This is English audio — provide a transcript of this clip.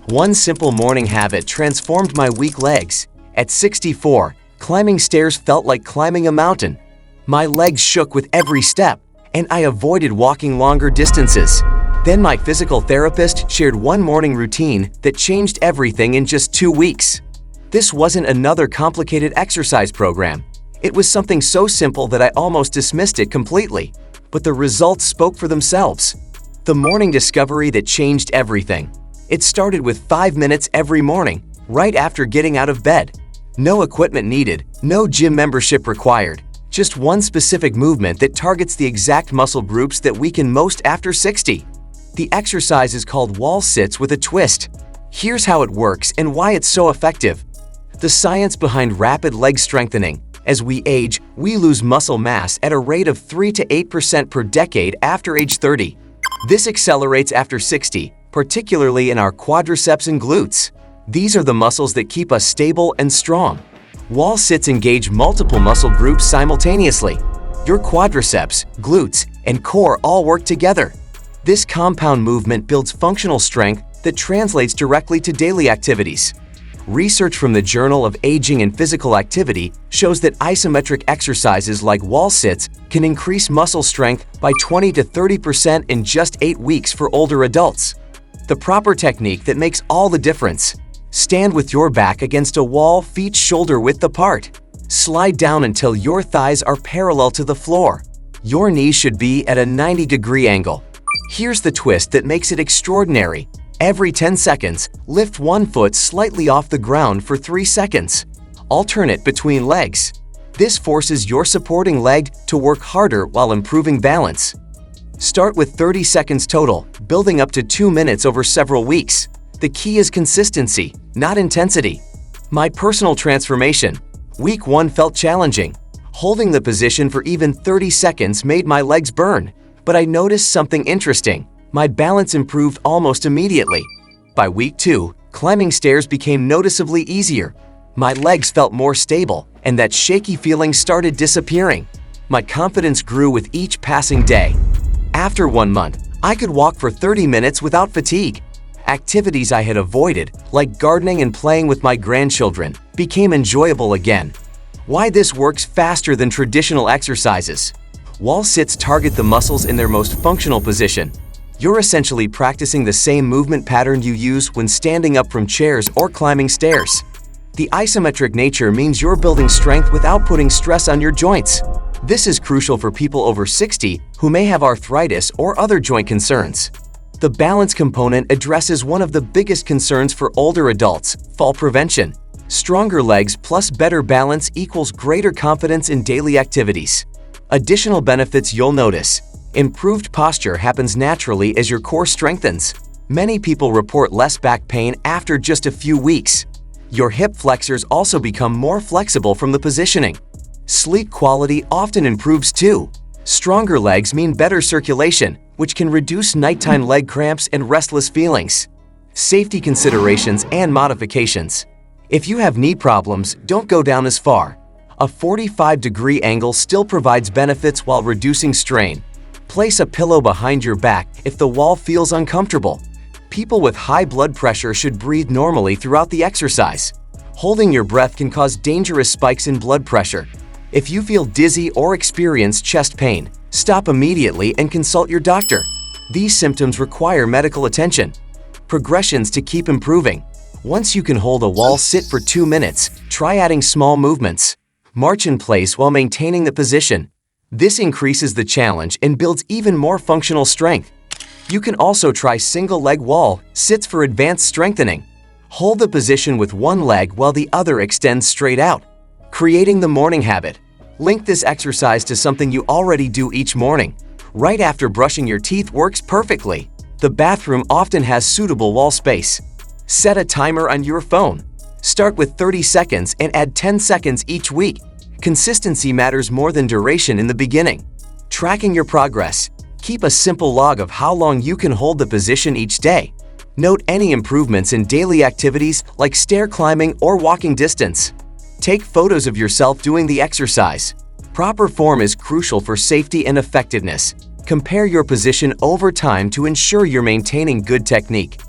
One simple morning habit transformed my weak legs. At 64, climbing stairs felt like climbing a mountain. My legs shook with every step, and I avoided walking longer distances. Then my physical therapist shared one morning routine that changed everything in just 2 weeks. This wasn't another complicated exercise program. It was something so simple that I almost dismissed it completely. But the results spoke for themselves. The morning discovery that changed everything. It started with 5 minutes every morning, right after getting out of bed. No equipment needed, no gym membership required. Just one specific movement that targets the exact muscle groups that weaken most after 60. The exercise is called wall sits with a twist. Here's how it works and why it's so effective. The science behind rapid leg strengthening. As we age, we lose muscle mass at a rate of 3 to 8% per decade after age 30. This accelerates after 60, particularly in our quadriceps and glutes. These are the muscles that keep us stable and strong. Wall sits engage multiple muscle groups simultaneously. Your quadriceps, glutes, and core all work together. This compound movement builds functional strength that translates directly to daily activities. Research from the Journal of Aging and Physical Activity shows that isometric exercises like wall sits can increase muscle strength by 20 to 30% in just 8 weeks for older adults. The proper technique that makes all the difference. Stand with your back against a wall, feet shoulder width apart. Slide down until your thighs are parallel to the floor. Your knees should be at a 90-degree angle. Here's the twist that makes it extraordinary. Every 10 seconds, lift one foot slightly off the ground for 3 seconds. Alternate between legs. This forces your supporting leg to work harder while improving balance. Start with 30 seconds total, building up to 2 minutes over several weeks. The key is consistency, not intensity. My personal transformation. Week 1 felt challenging. Holding the position for even 30 seconds made my legs burn. But I noticed something interesting. My balance improved almost immediately. By week 2, climbing stairs became noticeably easier. My legs felt more stable, and that shaky feeling started disappearing. My confidence grew with each passing day. After 1 month, I could walk for 30 minutes without fatigue. Activities I had avoided, like gardening and playing with my grandchildren, became enjoyable again. Why this works faster than traditional exercises. Wall sits target the muscles in their most functional position. You're essentially practicing the same movement pattern you use when standing up from chairs or climbing stairs. The isometric nature means you're building strength without putting stress on your joints. This is crucial for people over 60 who may have arthritis or other joint concerns. The balance component addresses one of the biggest concerns for older adults, fall prevention. Stronger legs plus better balance equals greater confidence in daily activities. Additional benefits you'll notice. Improved posture happens naturally as your core strengthens. Many people report less back pain after just a few weeks. Your hip flexors also become more flexible from the positioning. Sleep quality often improves too. Stronger legs mean better circulation, which can reduce nighttime leg cramps and restless feelings. Safety considerations and modifications. If you have knee problems, don't go down as far. A 45-degree angle still provides benefits while reducing strain. Place a pillow behind your back if the wall feels uncomfortable. People with high blood pressure should breathe normally throughout the exercise. Holding your breath can cause dangerous spikes in blood pressure. If you feel dizzy or experience chest pain, stop immediately and consult your doctor. These symptoms require medical attention. Progressions to keep improving. Once you can hold a wall sit for 2 minutes, try adding small movements. March in place while maintaining the position. This increases the challenge and builds even more functional strength. You can also try single-leg wall sits for advanced strengthening. Hold the position with one leg while the other extends straight out. Creating the morning habit. Link this exercise to something you already do each morning. Right after brushing your teeth works perfectly. The bathroom often has suitable wall space. Set a timer on your phone. Start with 30 seconds and add 10 seconds each week. Consistency matters more than duration in the beginning. Tracking your progress. Keep a simple log of how long you can hold the position each day. Note any improvements in daily activities like stair climbing or walking distance. Take photos of yourself doing the exercise. Proper form is crucial for safety and effectiveness. Compare your position over time to ensure you're maintaining good technique.